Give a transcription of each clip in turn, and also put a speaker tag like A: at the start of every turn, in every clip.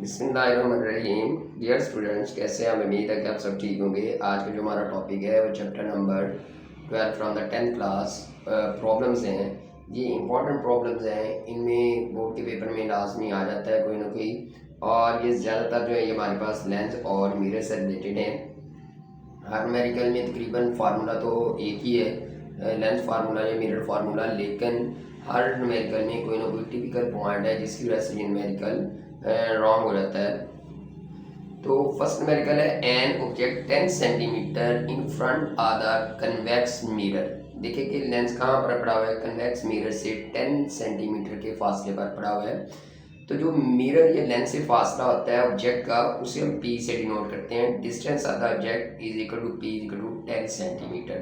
A: बिस्मिल्लाहिर्रहमानिर्रहीम। Dear students, कैसे हैं? उम्मीद है कि आप सब ठीक होंगे। आज का जो हमारा टॉपिक है वो chapter number 12 from the 10th class problems हैं। ये इंपॉर्टेंट प्रॉब्लम्स हैं, इनमें बोर्ड के पेपर में लाजमी आ जाता है कोई ना कोई, और ये ज़्यादातर जो है ये हमारे पास लेंस और मिरर से रिलेटेड हैं। हर न्यूमेरिकल में तकरीबन फार्मूला तो एक ही है, लेंस फार्मूला या मिरर फार्मूला, लेकिन हर न्यूमेरिकल में कोई ना कोई टिपिकल पॉइंट है जिसकी वजह से ये न्यूमेरिकल रॉन्ग हो जाता है। तो फर्स्ट न्यूमेरिकल है an object 10 centimetre in front of the convex mirror. देखिए कि लेंस कहाँ पर पड़ा हुआ है, कन्वेक्स मिरर से 10 सेंटीमीटर के फासले पर पड़ा हुआ है। तो जो मिरर या लेंस से फासला होता है ऑब्जेक्ट का, उसे हम पी से डिनोट करते हैं। Distance of the object is equal to P is equal to 10 centimetre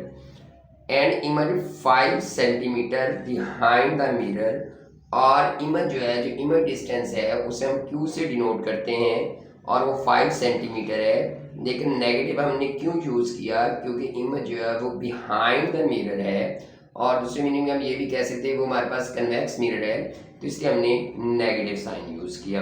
A: and image 5 centimetre behind the mirror. और इमेज जो है, जो इमेज डिस्टेंस है उसे हम क्यू से डिनोट करते हैं और वो 5 सेंटीमीटर है। लेकिन नेगेटिव हमने क्यों यूज़ किया? क्योंकि इमेज जो है वो बिहाइंड द मिरर है, और दूसरी मीनिंग में हम ये भी कह सकते हैं वो हमारे पास कन्वेक्स मिरर है, तो इसलिए हमने नेगेटिव साइन यूज़ किया।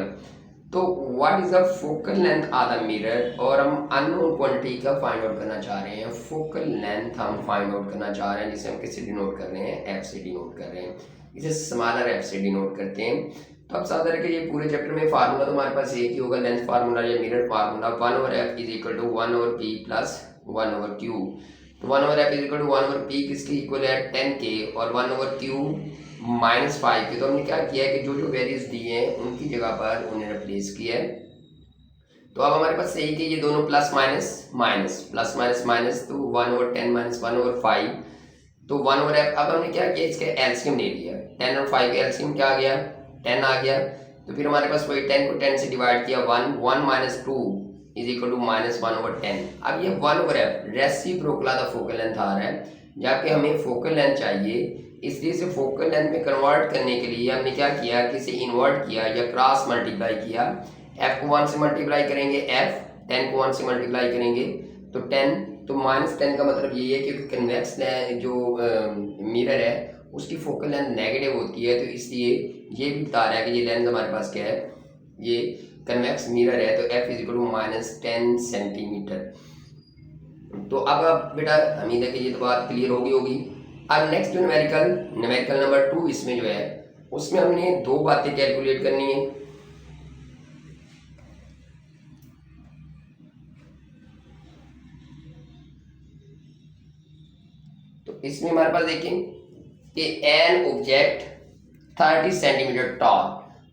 A: तो what is the focal length of the mirror, और हम अननोन क्वांटिटी का फाइंड आउट करना चाह रहे हैं। फोकल लेंथ हम फाइंड आउट करना चाह रहे हैं, जिसे हम किससे डिनोट कर रहे हैं? एफ से डिनोट कर रहे हैं, इसे स्मॉलर एफ से डिनोट करते हैं। तो अब साथ रखिए ये पूरे चैप्टर में फार्मूला तो हमारे पास एक ही होगा, लेंथ फार्मूला या mirror formula. 1/f is equal to 1/p plus 1/q। तो 1/f is equal to 1/p किसके इक्वल है? 10 के, और 1/q -5 के। तो हमने क्या किया है कि जो जो वैल्यूज दिए हैं उनकी जगह पर उन्हें रिप्लेस किया है। तो अब हमारे पास सही कि ये दोनों plus minus minus plus minus minus, तो 1/10 माइनस 1/5, तो 1/f। अब हमने क्या किया, इसके एलसीएम ले लिया। 10 और 5 का एलसीएम क्या आ गया? 10 आ गया। तो फिर हमारे पास वही 10 को 10 से डिवाइड किया, 1 माइनस 2 इज इक्वल टू -1/10। अब ये 1/f reciprocal of the focal length आ रहा है, जबकि हमें फोकल लेंथ चाहिए, इसलिए इसे फोकल लेंथ में कन्वर्ट करने के लिए हमने क्या किया कि इसे इन्वर्ट किया या क्रॉस मल्टीप्लाई किया। f को 1 से मल्टीप्लाई करेंगे, f 10 को 1 से मल्टीप्लाई करेंगे तो 10, तो -10 का मतलब ये है कि कन्वेक्स जो मिरर है उसकी फोकल लेंथ नेगेटिव होती है, तो इसलिए ये भी बता रहा है कि ये लेंस हमारे पास क्या है, ये कन्वेक्स मिरर है। तो f is equal to -10 centimetre. तो अब बेटा उम्मीद है कि ये तो बात क्लियर होगी। अब नेक्स्ट जो न्यूमेरिकल नंबर 2, इसमें जो है उसमें हमने दो बातें कैलकुलेट करनी है। तो इसमें हमारे पास देखें कि एन ऑब्जेक्ट 30 सेंटीमीटर टॉल।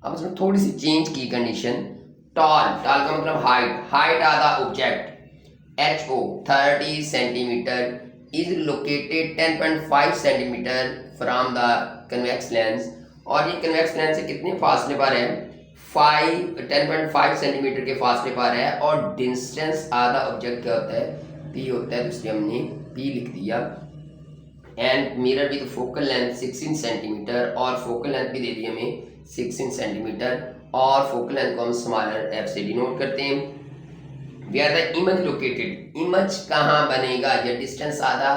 A: अब इसमें थोड़ी सी चेंज की कंडीशन। टॉल का मतलब height of the object HO 30 centimetre is located 10.5 centimetre from the convex lens. और ये कन्वेक्स लेंस से कितने फासले पर है? 10.5 सेंटीमीटर के फासले पर है। और डिस्टेंस ऑफ द ऑब्जेक्ट क्या होता है? P होता है, तो इसलिए हमने P लिख दिया। And mirror with focal length 16 centimetre, और फोकल लेंथ भी दे दी हमें 16 सेंटीमीटर, और फोकल लेंथ को हम स्मॉलर f से डिनोट करते हैं। Where the image located, image कहाँ बनेगा या डिस्टेंस आधा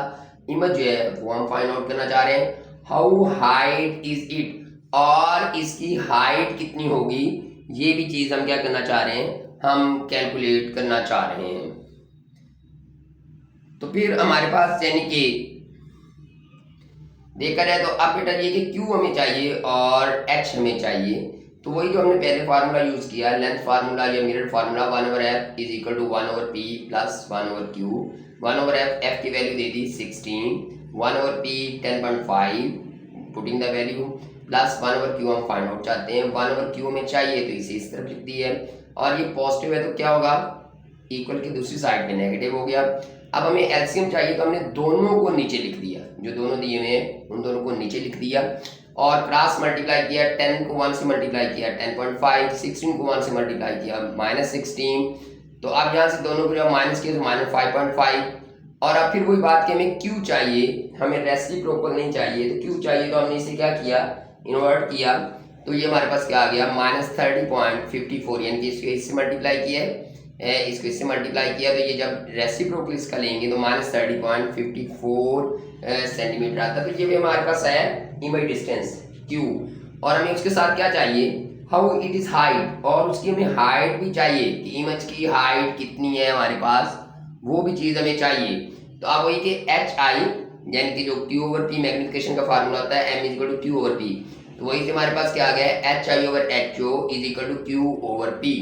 A: इमेज जो है वो हम फाइंड आउट करना चाह रहे हैं। हाउ हाइट इज इट, और इसकी हाइट कितनी होगी, ये भी चीज हम क्या करना चाह रहे हैं, हम कैलकुलेट करना चाह रहे हैं। तो फिर हमारे पास यानी कि देखा जाए तो अब बेटा ये कि Q हमें चाहिए और H हमें चाहिए। तो वही जो हमने पहले फार्मूला यूज किया, लेंथ फार्मूला या mirror formula, 1/f is equal to 1/p plus 1/q। 1/f f की वैल्यू दे दी 16, 1/p 10.5 putting the value, plus 1/q हम फाइंड आउट चाहते हैं। 1/q में चाहिए तो इसे इस तरफ लिख दी है, और ये पॉजिटिव है तो क्या होगा, इक्वल की दूसरी साइड पे नेगेटिव हो गया। अब हमें एलसीएम चाहिए, तो हमने दोनों को नीचे लिख दिया, जो दोनों दिए हुए हैं उन दोनों को नीचे लिख दिया, और क्रॉस मल्टीप्लाई किया। 10 को 1 से मल्टीप्लाई किया 10.5, 16 को 1 से मल्टीप्लाई किया -16। तो अब यहाँ से दोनों को जब माइनस किया तो -5.5। और अब फिर वही बात कि हमें Q चाहिए, हमें रेसिप्रोकल नहीं चाहिए, तो Q चाहिए तो हमने इसे क्या किया, इन्वर्ट किया। तो ये हमारे पास क्या आ गया, -30.54, यानी कि इससे मल्टीप्लाई किया है, इसको इससे मल्टीप्लाई किया, तो ये जब रेसिप्रोकल इसका लेंगे तो -30.54 सेंटीमीटर आता है। तो ये भी हमारे पास है इमेज डिस्टेंस Q, और हमें उसके साथ क्या चाहिए, हाउ इट इज हाइट, और उसकी हमें हाइट भी चाहिए कि इमेज की हाइट कितनी है हमारे पास, वो भी चीज़ हमें चाहिए। तो आप वही कि एच आई यानी कि जो क्यू ओवर पी मैग्निफिकेशन का फार्मूला होता है M is equal to Q over P, तो वही से हमारे पास क्या आ गया है H I over H O is equal to Q over P.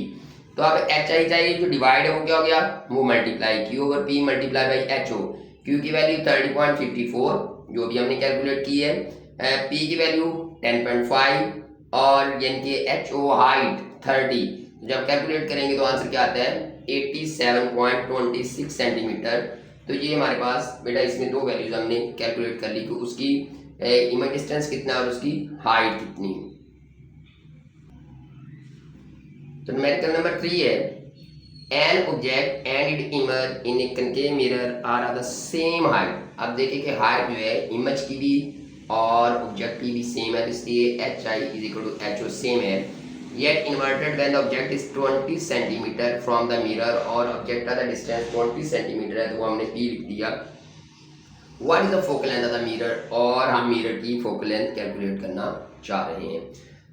A: तो अब एच आई चाहिए, जो डिवाइड है वो क्या हो गया, वो multiply Q over P multiply by H O. Q की वैल्यू 30.54 जो भी हमने कैलकुलेट की है, पी की वैल्यू 10.5 और यानी कि एच ओ हाइट 30। जब कैलकुलेट करेंगे तो आंसर क्या आता है 87.26 सेंटीमीटर। तो ये हमारे पास बेटा इसमें दो वैल्यूज हमने कैलकुलेट कर ली कि उसकी इमेज डिस्टेंस कितना और उसकी हाइट कितनी। तो न्यूमेरिकल नंबर 3 है an object and it image in a concave mirror are of the same height. अब देखिए कि हाइट जो है इमेज की भी और ऑब्जेक्ट की भी सेम है, इसलिए H I is equal to H O same है। Yet inverted when the object is 20 cm from the mirror और object का डिस्टेंस 20 cm है, तो वो हमने P लिख दिया। What is the focal length of the mirror, और हम मिरर की फोकल लेंथ कैलकुलेट करना चाह रहे हैं।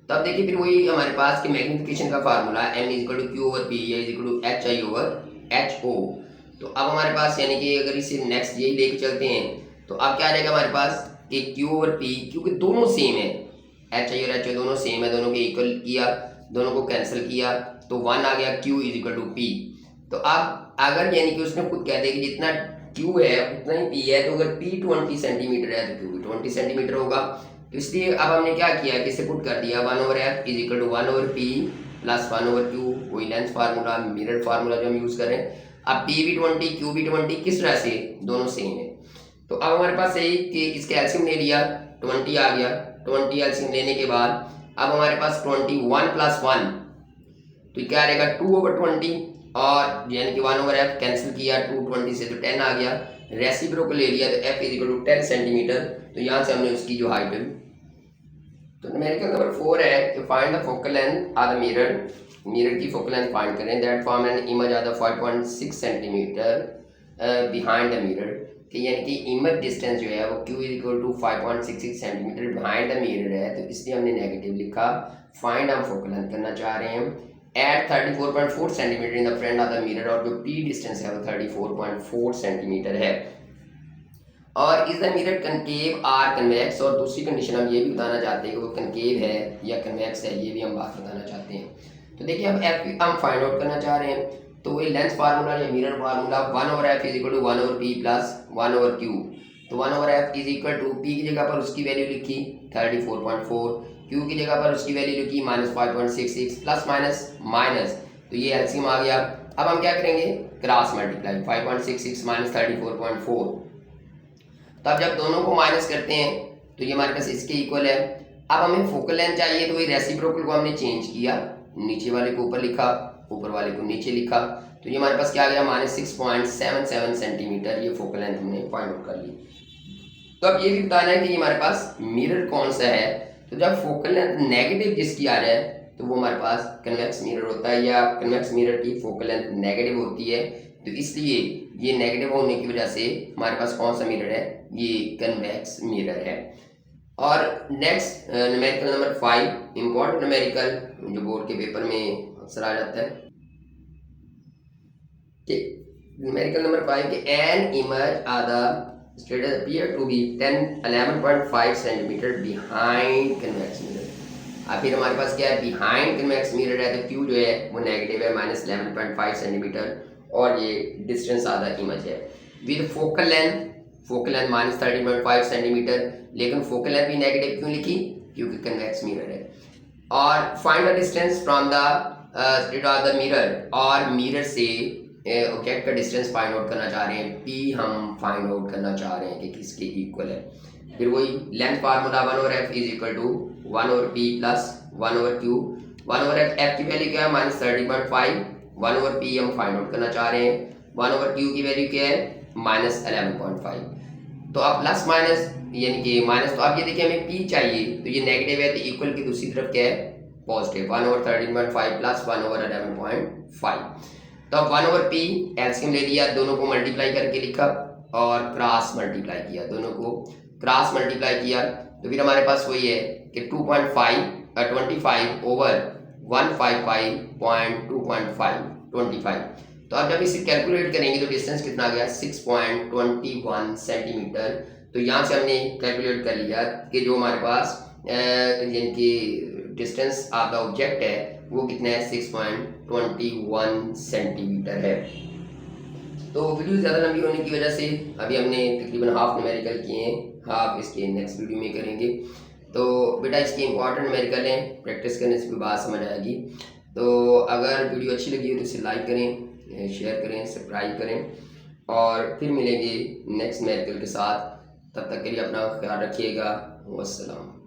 A: तो अब देखिए फिर वही हमारे पास कि मैग्निफिकेशन का formula m is equal to Q over P is equal to H I over H O. तो अब हमारे पास यानी कि अगर इसे नेक्स्ट यही लेके चलते हैं तो अब क्या आ जाएगा हमारे पास कि क्यू ओवर पी, क्योंकि दोनों सेम है, एच आई और एच ओ दोनों सेम है, दोनों के इक्वल किया, दोनों को कैंसिल किया तो 1 आ गया, Q is equal to P. तो अब अगर यानी कि उसने खुद कह दिया कि जितना Q है उतना ही P है, तो अगर P 20 सेंटीमीटर है तो Q भी 20 सेंटीमीटर होगा। तो इसलिए अब हमने क्या किया कि इसे पुट कर दिया 1 over F is equal to 1 over P plus 1 over Q, वही लेंथ फार्मूला मिरर फार्मूला जो हम यूज कर रहे हैं। अब P भी 20 Q भी 20, किस तरह से, दोनों सेम है। तो अब हमारे पास यही कि इसके एलसीएम ले लिया 20 आ गया, 20 एलसीएम लेने के बाद अब हमारे पास 21 प्लस 1 तो क्या रहेगा 2 ओवर 20, और यानी कि 1 ओवर एफ कैंसिल किया 2 20 से तो 10 आ गया, रेसिप्रोकल ले लिया तो F is equal to 10 centimetre. तो यहाँ से हमने उसकी जो हाइट है। तो न्यूमेरिकल नंबर 4 है कि find the focal length of the mirror, mirror की फोकल लेंथ फाइंड करें that form an image of the 5.6 centimetre behind the mirror, कि यानी कि इमेज डिस्टेंस जो है वो Q is equal to 5.66 centimetre behind the mirror है, तो इसलिए हमने नेगेटिव लिखा। फाइंड हम फोकल लेंथ करना चाह रहे हैं at 34.4 centimetre in the front of the mirror, और जो P डिस्टेंस है वो 34.4 सेंटीमीटर है। और is the mirror concave or convex, और दूसरी कंडीशन हम ये भी बताना चाहते हैं कि वो कनकेव है या कन्वेक्स है, ये भी हम बात बताना चाहते हैं। तो देखिए अब एफ हम फाइंड आउट करना चाह रहे हैं, तो वही लेंथ फार्मूला या mirror formula 1 over F is equal to 1 over P plus 1 over Q. तो 1 over F is equal to P की जगह पर उसकी वैल्यू लिखी 34.4, क्यू की जगह पर उसकी वैल्यू लिखी -5.66 प्लस माइनस माइनस, तो ये एलसीएम आ गया। अब हम क्या करेंगे क्रॉस मल्टीप्लाई 5.66 माइनस 34.4। तो अब जब दोनों को माइनस करते हैं तो ये हमारे पास इसके इक्वल है। अब हमें फोकल लेंथ चाहिए, तो वही रेसिप्रोकल को हमने चेंज किया, नीचे वाले को ऊपर लिखा, ऊपर वाले को नीचे लिखा, तो ये हमारे पास क्या आ गया -6.77 सेंटीमीटर, ये फोकल लेंथ हमने फाइंड आउट कर ली। तो अब ये भी बताना है कि ये हमारे पास मिरर कौन सा है। तो जब फोकल लेंथ नेगेटिव जिसकी आ जाए तो वो हमारे पास कन्वेक्स मिरर होता है, या कन्वेक्स मिरर की फोकल लेंथ नेगेटिव होती है, तो इसलिए ये नेगेटिव होने की वजह से हमारे पास कौन सा मिरर है, ये कन्वेक्स मिरर है। और next numerical number 5 important numerical जो बोर्ड के पेपर में अक्सर आ जाता है कि न्यूमेरिकल नंबर 5 के an image of the status appear to be 11.5 centimetre behind convex mirror. अब फिर हमारे पास क्या है बिहाइंड कन्वेक्स मिरर है, तो क्यू जो है वो नेगेटिव है -11.5 सेंटीमीटर, और ये डिस्टेंस ऑफ द इमेज है विद फोकल लेंथ -30.5 सेंटीमीटर, लेकिन फोकल लेंथ भी नेगेटिव क्यों लिखी, क्योंकि कन्वेक्स मिरर है। और find the distance from the slit of the mirror, और मिरर से ऑब्जेक्ट का डिस्टेंस फाइंड आउट करना चाह रहे हैं, P हम फाइंड आउट करना चाह रहे हैं कि किसके इक्वल है। फिर वही length formula 1 over F is equal to 1 over P plus 1 over Q. 1 over F की वैल्यू क्या है -30.5, 1 ओवर पी हम फाइंड आउट करना चाह रहे हैं, 1 ओवर क्यू की वैल्यू क्या है -11.5। तो अब प्लस माइनस यानी कि माइनस, तो अब ये देखिए हमें P चाहिए, तो ये नेगेटिव है, तो इक्वल की दूसरी तरफ क्या है पॉजिटिव, 1 ओवर 13.5 प्लस 1 ओवर 11.5। तो अब 1 ओवर P एलसीएम ले लिया, दोनों को मल्टीप्लाई करके लिखा और क्रॉस मल्टीप्लाई किया, दोनों को क्रॉस मल्टीप्लाई किया, तो फिर हमारे पास वही है कि 25 ओवर 155.2.5 तो आप जब इसे कैलकुलेट करेंगे तो डिस्टेंस कितना आ गया 6.21 सेंटीमीटर। तो यहाँ से हमने कैलकुलेट कर लिया कि जो हमारे पास जिनकी डिस्टेंस ऑफ द ऑब्जेक्ट है वो कितना है 6.21 सेंटीमीटर है। तो वीडियो ज़्यादा लंबी होने की वजह से अभी हमने तकरीबन हाफ न्यूमेरिकल किए हैं, हाफ इसके नेक्स्ट वीडियो में करेंगे। तो बेटा इसकी इंपॉर्टेंट न्यूमेरिकल हैं, प्रैक्टिस करने से कोई बात समझ आएगी। तो अगर वीडियो अच्छी लगी हो तो इसे लाइक करें, शेयर करें, सब्सक्राइब करें और फिर मिलेंगे नेक्स्ट न्यूमेरिकल के साथ। तब तक के लिए अपना ख्याल रखिएगा। वस्सलाम।